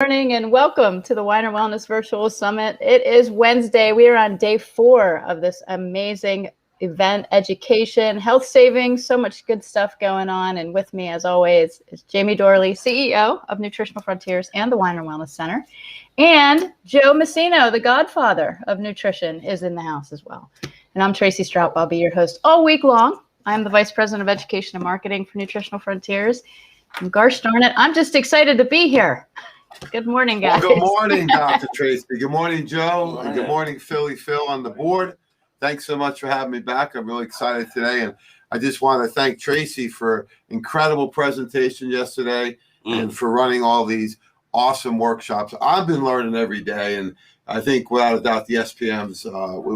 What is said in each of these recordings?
Morning and welcome to the Weiner Wellness Virtual Summit. It is Wednesday. We are on day 4 of this amazing event, education, health savings, so much good stuff going on. And with me, as always, is Jamie Dorley, CEO of Nutritional Frontiers and the Weiner Wellness Center. And Joe Messino, the godfather of nutrition, is in the house as well. And I'm Tracy Straub. I'll be your host all week long. I'm the Vice President of Education and Marketing for Nutritional Frontiers. And gosh darn it, I'm just excited to be here. Good morning, guys. Well, good morning, Dr. Tracy. Good morning, Joe. And good morning, Philly Phil on the board. Thanks so much for having me back. I'm really excited today. And I just want to thank Tracy for incredible presentation yesterday and for running all these awesome workshops. I've been learning every day. And I think without a doubt, the SPMs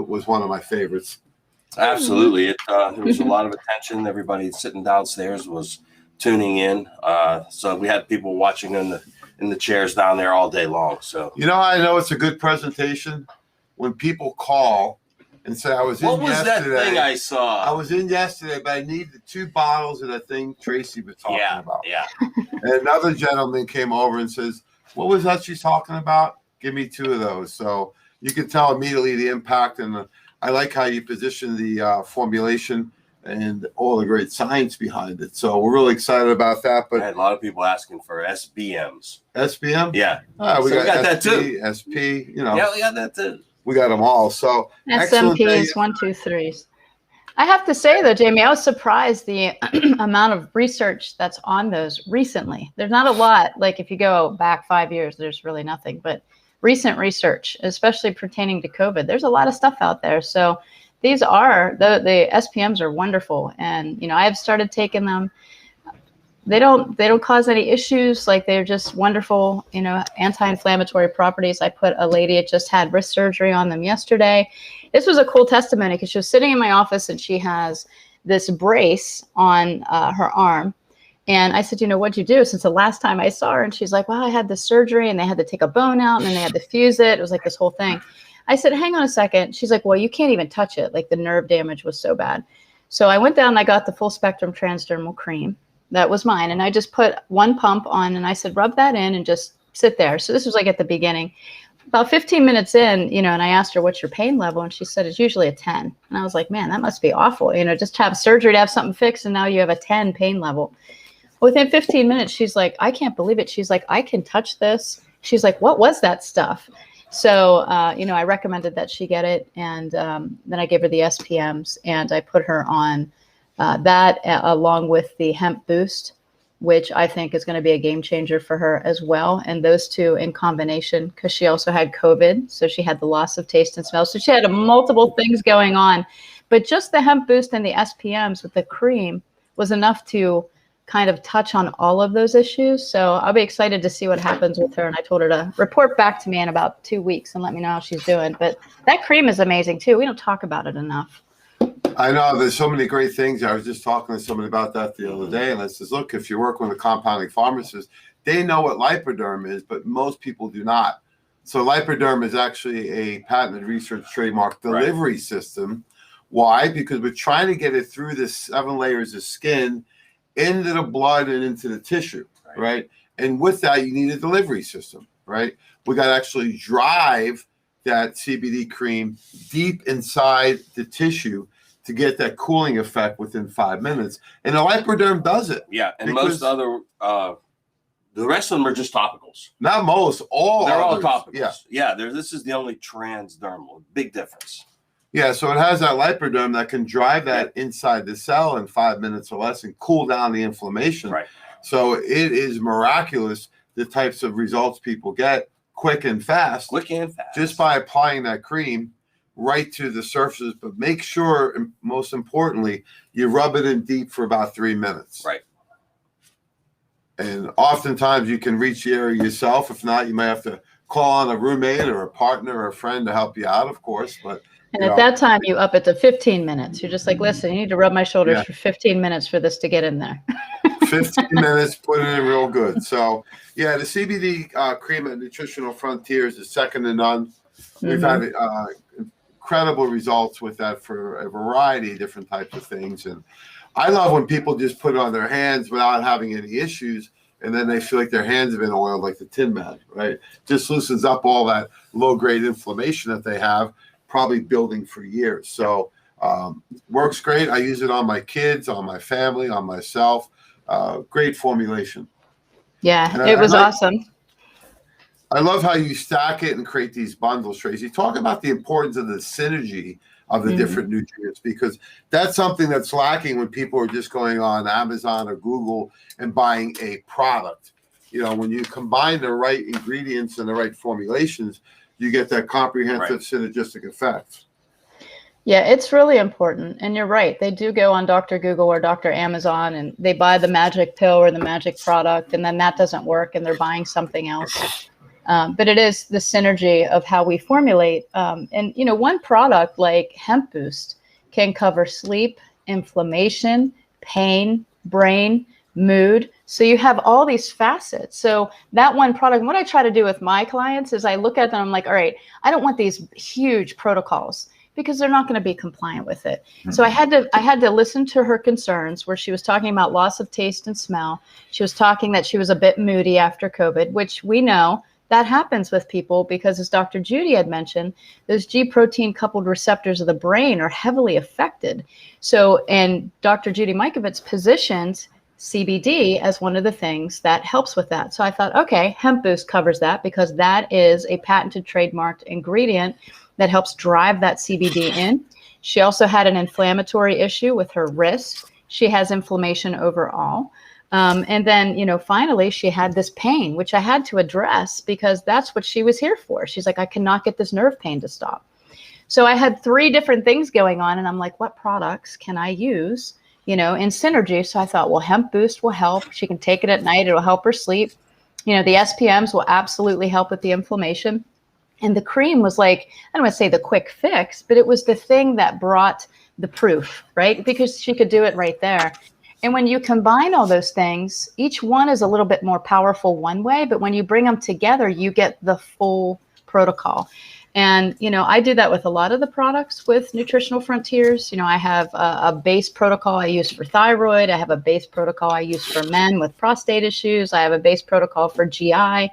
was one of my favorites. Absolutely. There was a lot of attention. Everybody sitting downstairs was tuning in. So we had people watching in the chairs down there all day long. So I know it's a good presentation when people call and say, I was in yesterday. What was that thing I saw? I was in yesterday, but I need the 2 bottles of the thing Tracy was talking about. Yeah. And another gentleman came over and says, what was that she's talking about? Give me 2 of those. So you can tell immediately the impact. And I like how you position the formulation and all the great science behind it. So we're really excited about that. But I had a lot of people asking for SPMs. SPM? Yeah. We got that too. SP, Yeah, we got that too. We got them all. So SMPs, 1, 2, 3s. I have to say though, Jamie, I was surprised the amount of research that's on those recently. There's not a lot. Like if you go back 5 years, there's really nothing. But recent research, especially pertaining to COVID, there's a lot of stuff out there. So these are the SPMs are wonderful, and I have started taking them. They don't cause any issues. Like they're just wonderful, anti-inflammatory properties. I put a lady that just had wrist surgery on them yesterday. This was a cool testimony because she was sitting in my office and she has this brace on her arm. And I said, what'd you do since the last time I saw her? And she's like, well, I had this surgery and they had to take a bone out and then they had to fuse it. It was like this whole thing. I said, hang on a second. She's like, well, you can't even touch it. Like the nerve damage was so bad. So I went down and I got the full spectrum transdermal cream. That was mine. And I just put 1 pump on and I said, rub that in and just sit there. So this was like at the beginning. About 15 minutes in, and I asked her, what's your pain level? And she said, it's usually a 10. And I was like, man, that must be awful. Just have surgery to have something fixed. And now you have a 10 pain level. Within 15 minutes, she's like, I can't believe it. She's like, I can touch this. She's like, what was that stuff? So, I recommended that she get it. And then I gave her the SPMs and I put her on that along with the hemp boost, which I think is going to be a game changer for her as well. And those 2 in combination, because she also had COVID. So she had the loss of taste and smell. So she had multiple things going on. But just the hemp boost and the SPMs with the cream was enough to kind of touch on all of those issues. So I'll be excited to see what happens with her. And I told her to report back to me in about 2 weeks and let me know how she's doing. But that cream is amazing too. We don't talk about it enough. I know there's so many great things. I was just talking to somebody about that the other day. And I says, look, if you're working with a compounding pharmacist, they know what Lipoderm is, but most people do not. So Lipoderm is actually a patented research trademark delivery system. Why? Because we're trying to get it through the 7 layers of skin into the blood and into the tissue, right? And with that, you need a delivery system, right? We got to actually drive that CBD cream deep inside the tissue to get that cooling effect within 5 minutes. And the Lipoderm does it. Yeah, and most other, the rest of them are just topicals. Not most, all They're others. all topicals. Yeah, this is the only transdermal. Big difference. Yeah, so it has that Lipoderm that can drive that inside the cell in 5 minutes or less and cool down the inflammation. Right. So it is miraculous the types of results people get quick and fast. Just by applying that cream right to the surfaces. But make sure, and most importantly, you rub it in deep for about 3 minutes. Right. And oftentimes you can reach the area yourself. If not, you may have to call on a roommate or a partner or a friend to help you out, of course. But and at that time, you up it to 15 minutes. You're just like, listen, you need to rub my shoulders for 15 minutes for this to get in there. 15 minutes, put it in real good. So, yeah, the CBD cream at Nutritional Frontiers is second to none. We've had incredible results with that for a variety of different types of things. And I love when people just put it on their hands without having any issues and then they feel like their hands have been oiled like the Tin Man, right? Just loosens up all that low-grade inflammation that they have, probably building for years. So works great. I use it on my kids, on my family, on myself. Great formulation. Yeah, And it was awesome. I love how you stack it and create these bundles, Tracy. Talk about the importance of the synergy of the different nutrients, because that's something that's lacking when people are just going on Amazon or Google and buying a product. You know, when you combine the right ingredients and the right formulations, you get that comprehensive synergistic effect. Yeah, it's really important. And you're right. They do go on Dr. Google or Dr. Amazon and they buy the magic pill or the magic product, and then that doesn't work and they're buying something else. But it is the synergy of how we formulate. And, you know, one product like Hemp Boost can cover sleep, inflammation, pain, brain, mood. So you have all these facets. So that one product, what I try to do with my clients is I look at them, I'm like, all right, I don't want these huge protocols because they're not going to be compliant with it. So I had to listen to her concerns where she was talking about loss of taste and smell. She was talking that she was a bit moody after COVID, which we know that happens with people because, as Dr. Judy had mentioned, those G protein coupled receptors of the brain are heavily affected. So, and Dr. Judy Mikovits positioned CBD as one of the things that helps with that. So I thought, okay, Hemp Boost covers that because that is a patented trademarked ingredient that helps drive that CBD in. She also had an inflammatory issue with her wrist. She has inflammation overall. And then, you know, finally she had this pain, which I had to address because that's what she was here for. She's like, I cannot get this nerve pain to stop. So I had 3 different things going on and I'm like, what products can I use, you know, in synergy? So I thought, well, Hemp Boost will help. She can take it at night. It'll help her sleep. You know, the SPMs will absolutely help with the inflammation. And the cream was like, I don't want to say the quick fix, but it was the thing that brought the proof, right? Because she could do it right there. And when you combine all those things, each one is a little bit more powerful one way, but when you bring them together, you get the full protocol. And, you know, I do that with a lot of the products with Nutritional Frontiers. You know, I have a base protocol I use for thyroid. I have a base protocol I use for men with prostate issues. I have a base protocol for GI.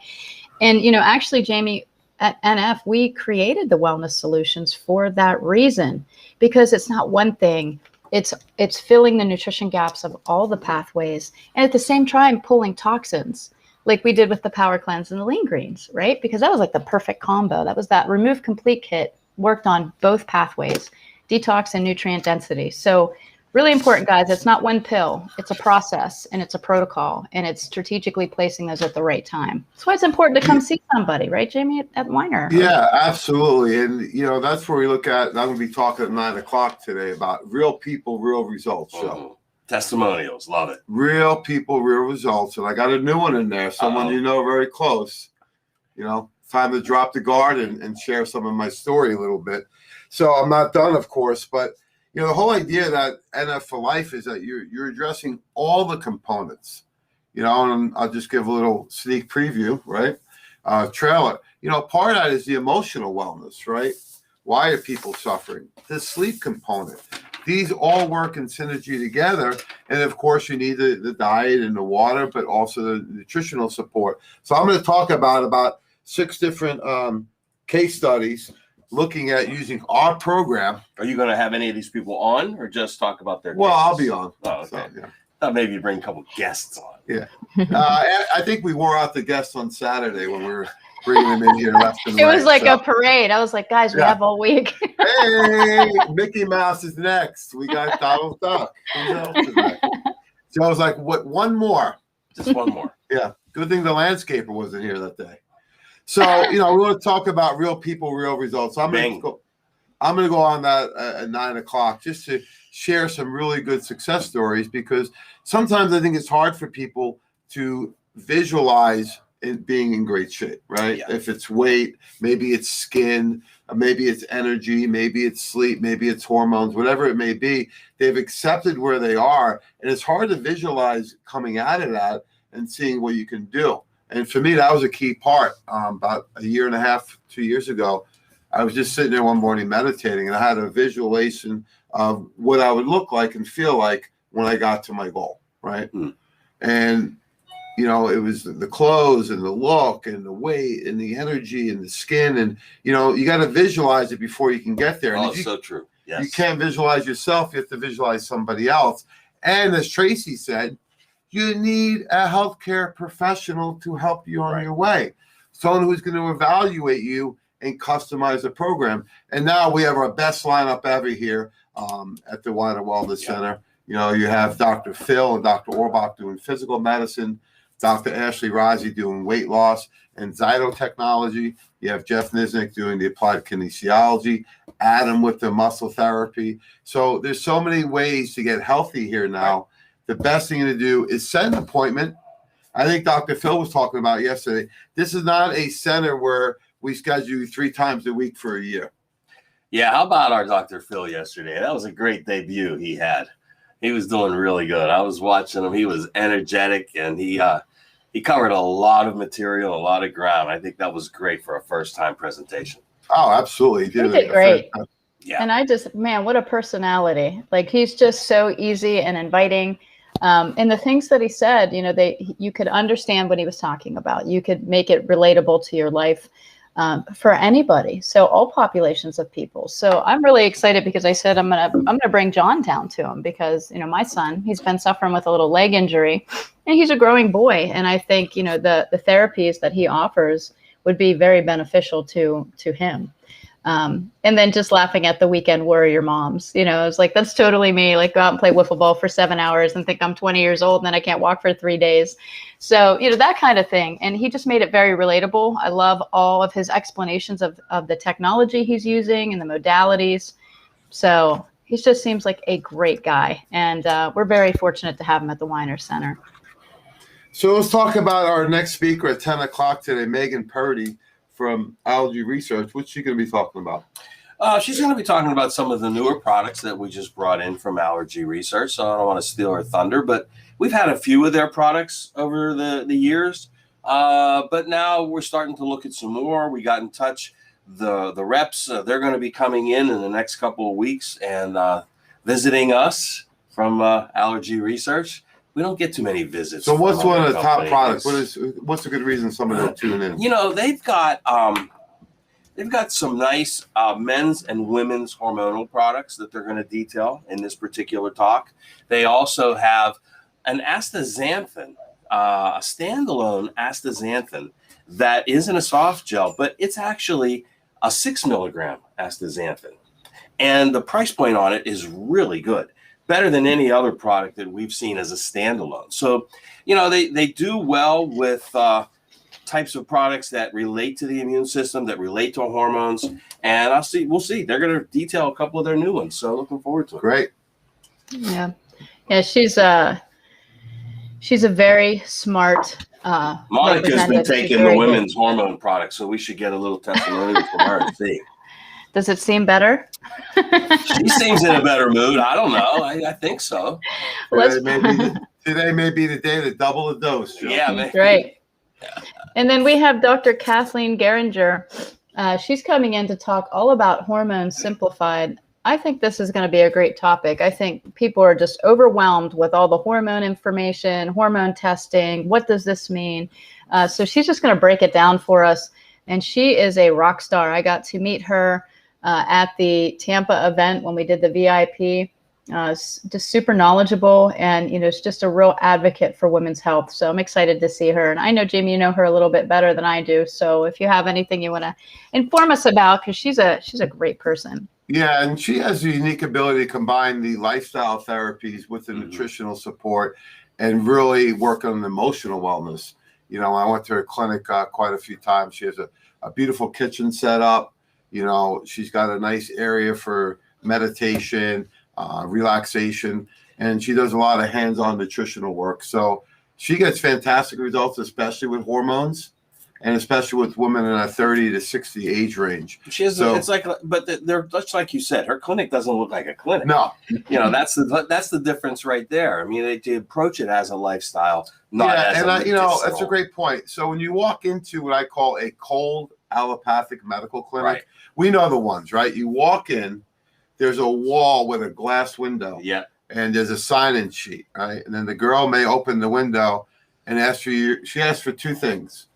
And, you know, actually, Jamie, at NF, we created the wellness solutions for that reason, because it's not one thing. It's filling the nutrition gaps of all the pathways, and at the same time pulling toxins like we did with the Power Cleanse and the Lean Greens, right? Because that was like the perfect combo. That was that Remove Complete kit, worked on both pathways, detox and nutrient density. So really important, guys. It's not one pill. It's a process and it's a protocol, and it's strategically placing those at the right time. That's why it's important to come see somebody, right, Jamie, at Weiner? Yeah, absolutely. And, you know, that's where we look at, and I'm going to be talking at 9 o'clock today about real people, real results. So testimonials, love it. Real people, real results. And I got a new one in there, someone you know very close. You know, time to drop the guard and share some of my story a little bit. So I'm not done, of course, but you know, the whole idea that NF for Life is that you're addressing all the components, you know, and I'll just give a little sneak preview, right? Trailer. You know, part of that is the emotional wellness, right? Why are people suffering? The sleep component. These all work in synergy together. And of course, you need the diet and the water, but also the nutritional support. So I'm going to talk about 6 different case studies looking at using our program. Are you going to have any of these people on, or just talk about their Well, cases? I'll be on. Oh, okay. So, yeah. Thought maybe you bring a couple guests on. Yeah. I think we wore out the guests on Saturday when we were bringing them in here left and It right. was like a parade. I was like, guys, we have all week. Hey, Mickey Mouse is next. We got Donald Duck. Who else is next? So I was like, what? One more. Just one more. Yeah. Good thing the landscaper wasn't here that day. So, you know, we want to talk about real people, real results. I'm going to go on that at 9 o'clock just to share some really good success stories, because sometimes I think it's hard for people to visualize it being in great shape, right? Yeah. If it's weight, maybe it's skin, maybe it's energy, maybe it's sleep, maybe it's hormones, whatever it may be. They've accepted where they are, and it's hard to visualize coming out of that and seeing what you can do. And for me, that was a key part. About a year and a half, 2 years ago, I was just sitting there one morning meditating, and I had a visualization of what I would look like and feel like when I got to my goal, right? And, you know, it was the clothes and the look and the weight and the energy and the skin. And, you know, you got to visualize it before you can get there. And Oh, if you, so true. Yes. you can't visualize yourself, you have to visualize somebody else. And as Tracy said, you need a healthcare professional to help you on your way. Someone who's going to evaluate you and customize the program. And now we have our best lineup ever here at the Weiner Wellness Center. You know, you have Dr. Phil and Dr. Orbach doing physical medicine, Dr. Ashley Razi doing weight loss and zytotechnology. You have Jeff Niznik doing the applied kinesiology, Adam with the muscle therapy. So there's so many ways to get healthy here now. The best thing to do is set an appointment. I think Dr. Phil was talking about yesterday. This is not a center where we schedule you 3 times a week for a year. Yeah, how about our Dr. Phil yesterday? That was a great debut he had. He was doing really good. I was watching him. He was energetic, and he covered a lot of material, a lot of ground. I think that was great for a first-time presentation. Oh, absolutely. He did great. Yeah. And I just, man, what a personality. Like, he's just so easy and inviting. And the things that he said, you know, you could understand what he was talking about. You could make it relatable to your life for anybody. So all populations of people. So I'm really excited because I said I'm gonna bring John down to him because, you know, my son, he's been suffering with a little leg injury and he's a growing boy. And I think, you know, the therapies that he offers would be very beneficial to him. And then just laughing at the weekend warrior moms, you know, it's like, that's totally me. Like, go out and play wiffle ball for 7 hours and think I'm 20 years old and then I can't walk for 3 days. So, you know, that kind of thing. And he just made it very relatable. I love all of his explanations of the technology he's using and the modalities. So he just seems like a great guy. And we're very fortunate to have him at the Weiner Center. So let's talk about our next speaker at 10 o'clock today, Megan Purdy from Allergy Research. What's she going to be talking about? She's going to be talking about some of the newer products that we just brought in from Allergy Research. So I don't want to steal her thunder, but we've had a few of their products over the years. But now we're starting to look at some more. We got in touch. The reps, they're going to be coming in the next couple of weeks and visiting us from Allergy Research. We don't get too many visits. So what's one of the top products? What's a good reason somebody will tune in? You know, they've got some nice men's and women's hormonal products that they're going to detail in this particular talk. They also have an astaxanthin, a standalone astaxanthin that isn't a soft gel, but it's actually a 6 milligram astaxanthin. And the price point on it is really good. Better than any other product that we've seen as a standalone. So, you know, they do well with types of products that relate to the immune system, that relate to hormones. And we'll see. They're going to detail a couple of their new ones. So looking forward to it. Great. Yeah. Yeah, she's a very smart Monica's been taking the women's hormone products, so we should get a little testimonial from her and see. Does it seem better? She seems in a better mood. I don't know. I think so. Today may be the day to double the dose, Joe. Yeah, maybe. Great. And then we have Dr. Kathleen Geringer. She's coming in to talk all about hormones simplified. I think this is going to be a great topic. I think people are just overwhelmed with all the hormone information, hormone testing. What does this mean? So she's just going to break it down for us. And she is a rock star. I got to meet her at the Tampa event when we did the VIP. Just super knowledgeable, and you know, she's just a real advocate for women's health. So I'm excited to see her. And I know, Jamie, you know her a little bit better than I do. So if you have anything you want to inform us about, because she's a great person. Yeah, and she has a unique ability to combine the lifestyle therapies with the nutritional support and really work on emotional wellness. You know, I went to her clinic quite a few times. She has a beautiful kitchen set up. You know, she's got a nice area for meditation, relaxation, and she does a lot of hands-on nutritional work. So she gets fantastic results, especially with hormones, and especially with women in a 30 to 60 age range. She has, it's like, but they're just like you said, her clinic doesn't look like a clinic. No, you know, that's the difference right there. I mean, they approach it as a lifestyle, not as a you know, that's a great point. So when you walk into what I call a cold allopathic medical clinic, we know the ones, right? You walk in, there's a wall with a glass window, and there's a sign-in sheet, right? And then the girl may open the window, and asks for you. She asks for two things: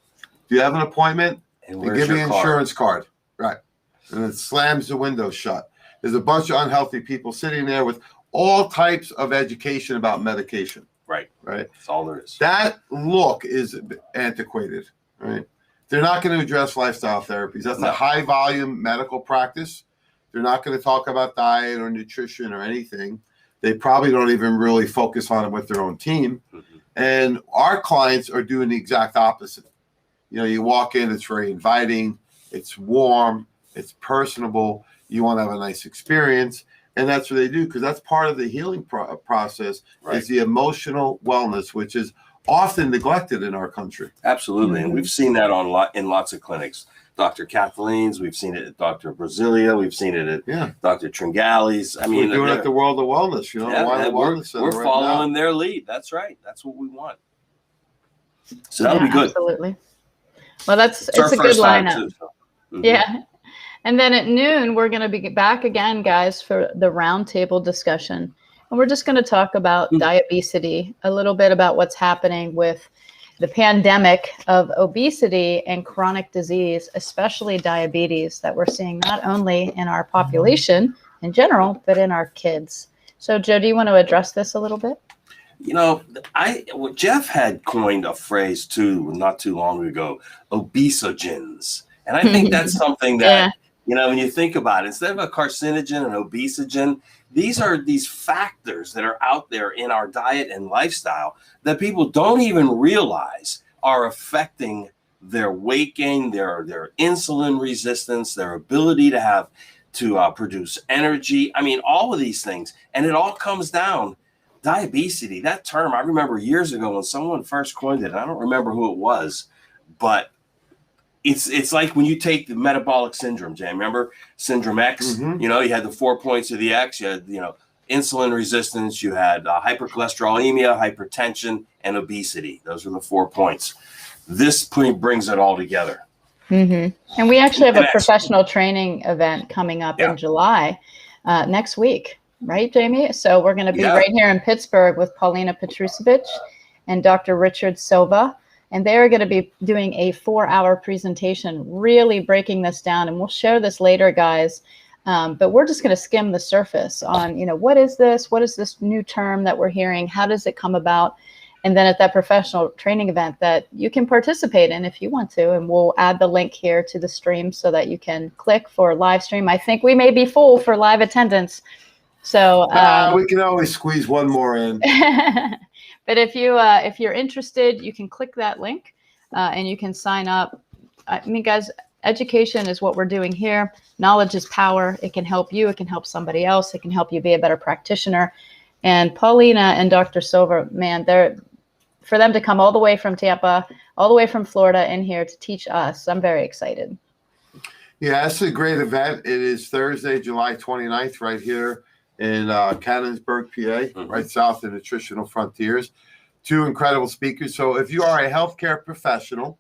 do you have an appointment? And And give me an insurance card. Right. And it slams the window shut. There's a bunch of unhealthy people sitting there with all types of education about medication. Right. Right. That's all there is. That look is antiquated. Right. They're not going to address lifestyle therapies. That's a high volume medical practice. They're not going to talk about diet or nutrition or anything. They probably don't even really focus on it with their own team. Mm-hmm. And our clients are doing the exact opposite. You know, you walk in, it's very inviting, it's warm, it's personable. You want to have a nice experience. And that's what they do, because that's part of the healing process, right, is the emotional wellness, which is often neglected in our country. Absolutely. And we've seen that in lots of clinics. Dr. Kathleen's, we've seen it at Dr. Brasilia, we've seen it at Dr. Tringali's. I mean, we're doing at the World of Wellness, you know, we're following their lead. That's right. That's what we want. So that'll be good. Absolutely. Well, it's a good lineup. Too, so. Yeah. And then at noon, we're going to be back again, guys, for the roundtable discussion. And we're just going to talk about diabesity, a little bit about what's happening with the pandemic of obesity and chronic disease, especially diabetes, that we're seeing not only in our population in general, but in our kids. So, Joe, do you want to address this a little bit? You know, Jeff had coined a phrase too, not too long ago, obesogens. And I think that's something that, you know, when you think about it, instead of a carcinogen, an obesogen, these are these factors that are out there in our diet and lifestyle that people don't even realize are affecting their weight gain, their insulin resistance, their ability to produce energy. I mean, all of these things. And it all comes down. Diabesity, that term, I remember years ago when someone first coined it, and I don't remember who it was, but it's like when you take the metabolic syndrome, Jay, remember Syndrome X? You know, you had the 4 points of the X, you had, you know, insulin resistance, you had hypercholesterolemia, hypertension, and obesity. Those are the 4 points. This brings it all together. And we actually have a professional training event coming up in July next week. Right, Jamie? So we're going to be right here in Pittsburgh with Paulina Petrusevich and Dr. Richard Silva. And they're going to be doing a 4-hour presentation, really breaking this down. And we'll share this later, guys. But we're just going to skim the surface on, you know, what is this? What is this new term that we're hearing? How does it come about? And then at that professional training event that you can participate in if you want to. And we'll add the link here to the stream so that you can click for live stream. I think we may be full for live attendance. So we can always squeeze one more in. But if you're interested, you can click that link and you can sign up. I mean, guys, education is what we're doing here. Knowledge is power. It can help you. It can help somebody else. It can help you be a better practitioner. And Paulina and Dr. Silver, man, for them to come all the way from Tampa, all the way from Florida in here to teach us, I'm very excited. Yeah, it's a great event. It is Thursday, July 29th, right here in Cannonsburg, PA, right south of Nutritional Frontiers. 2 incredible speakers. So if you are a healthcare professional,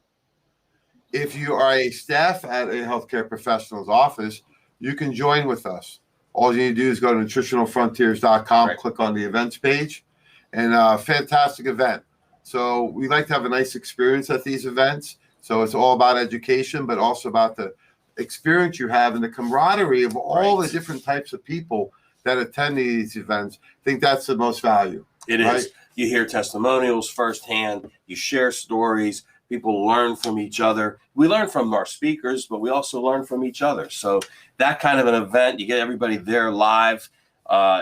if you are a staff at a healthcare professional's office, you can join with us. All you need to do is go to nutritionalfrontiers.com, click on the events page, and fantastic event. So we like to have a nice experience at these events. So it's all about education, but also about the experience you have and the camaraderie of all the different types of people that attend these events. I think that's the most value. It is. You hear testimonials firsthand. You share stories. People learn from each other. We learn from our speakers, but we also learn from each other. So that kind of an event, you get everybody there live.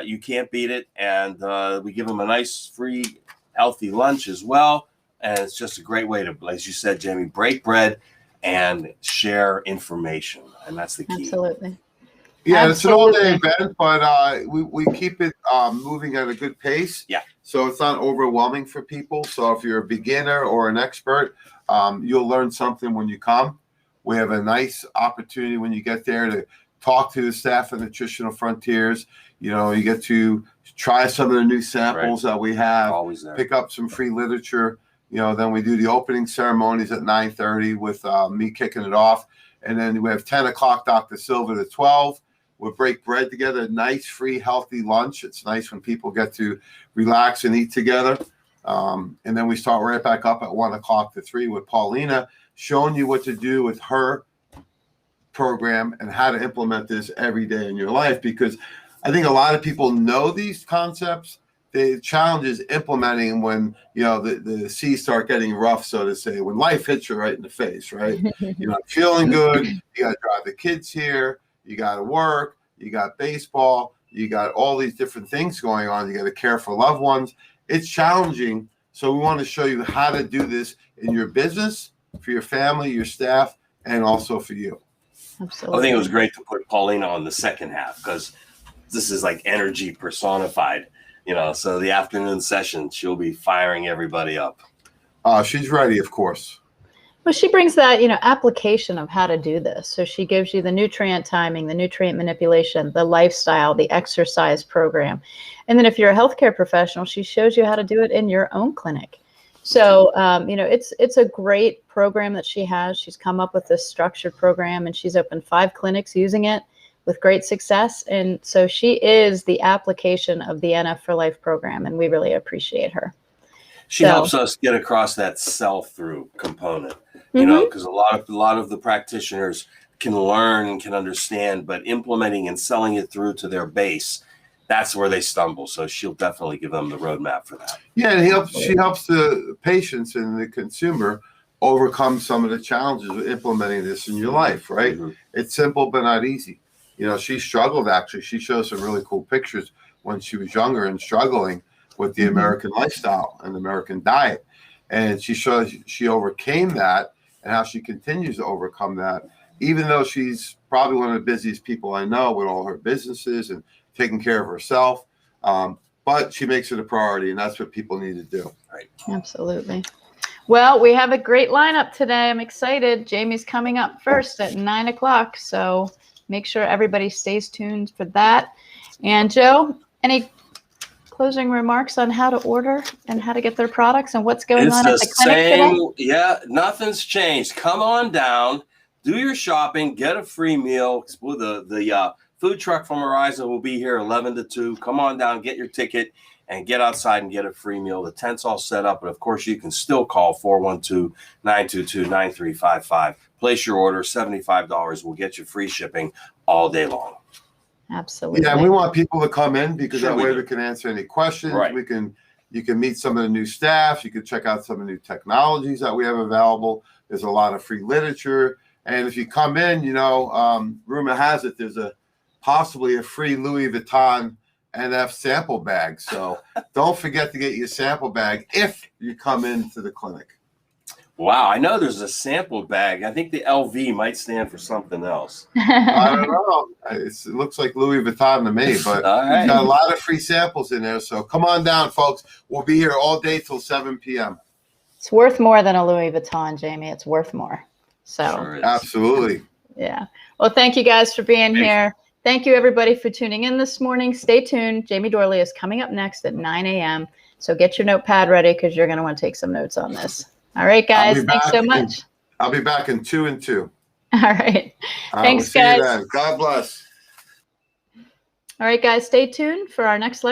You can't beat it. And we give them a nice, free, healthy lunch as well. And it's just a great way to, as you said, Jamie, break bread and share information. And that's the key. Absolutely. Yeah, it's an all-day event, but we keep it moving at a good pace. Yeah. So it's not overwhelming for people. So if you're a beginner or an expert, you'll learn something when you come. We have a nice opportunity when you get there to talk to the staff at Nutritional Frontiers. You know, you get to try some of the new samples that we have. Always there. Pick up some free literature. You know, then we do the opening ceremonies at 9:30 with me kicking it off. And then we have 10 o'clock, Dr. Silver to 12. We'll break bread together, nice, free, healthy lunch. It's nice when people get to relax and eat together. And then we start right back up at 1 o'clock to 3 with Paulina, showing you what to do with her program and how to implement this every day in your life. Because I think a lot of people know these concepts. The challenge is implementing when, the seas start getting rough, so to say, when life hits you right in the face, right? You're not feeling good. You got to drive the kids here. You got to work. You got baseball. You got all these different things going on. You got to care for loved ones. It's challenging. So we want to show you how to do this in your business, for your family, your staff, and also for you. Absolutely. I think it was great to put Paulina on the second half because this is like energy personified, so the afternoon session, she'll be firing everybody up. She's ready, of course. Well, she brings that, application of how to do this. So she gives you the nutrient timing, the nutrient manipulation, the lifestyle, the exercise program. And then if you're a healthcare professional, she shows you how to do it in your own clinic. So, it's a great program that she has. She's come up with this structured program, and she's opened 5 clinics using it with great success. And so she is the application of the NF for Life program, and we really appreciate her. She helps us get across that sell-through component, because a lot of the practitioners can learn and can understand, but implementing and selling it through to their base, that's where they stumble. So she'll definitely give them the roadmap for that. Yeah, and she helps the patients and the consumer overcome some of the challenges of implementing this in your life, right? Mm-hmm. It's simple but not easy. She struggled, actually. She shows some really cool pictures when she was younger and struggling with the American lifestyle and American diet. And she shows she overcame that and how she continues to overcome that, even though she's probably one of the busiest people I know with all her businesses and taking care of herself. But she makes it a priority, and that's what people need to do. Right. Absolutely. Well, we have a great lineup today. I'm excited. Jamie's coming up first at 9 o'clock. So make sure everybody stays tuned for that. And Joe, any closing remarks on how to order and how to get their products and what's going on at the clinic today? Yeah, nothing's changed. Come on down, do your shopping, get a free meal. The food truck from Horizon will be here 11 to 2. Come on down, get your ticket, and get outside and get a free meal. The tent's all set up, but of course you can still call 412-922-9355. Place your order, $75. We'll get you free shipping all day long. Absolutely. Yeah, and we want people to come in because that way we can answer any questions. Right. You can meet some of the new staff. You can check out some of the new technologies that we have available. There's a lot of free literature. And if you come in, rumor has it there's possibly a free Louis Vuitton NF sample bag. So don't forget to get your sample bag if you come into the clinic. Wow, I know there's a sample bag. I think the LV might stand for something else. I don't know. It looks like Louis Vuitton to me, but right. We've got a lot of free samples in there. So come on down, folks. We'll be here all day till 7 p.m. It's worth more than a Louis Vuitton, Jamie. It's worth more. So Sure is. Absolutely. Yeah. Well, thank you guys for being here. Thank you, everybody, for tuning in this morning. Stay tuned. Jamie Dorley is coming up next at 9 a.m. So get your notepad ready because you're going to want to take some notes on this. All right, guys. Thanks so much. I'll be back in 2 and 2. All right. Thanks, we'll see guys. you then. God bless. All right, guys. Stay tuned for our next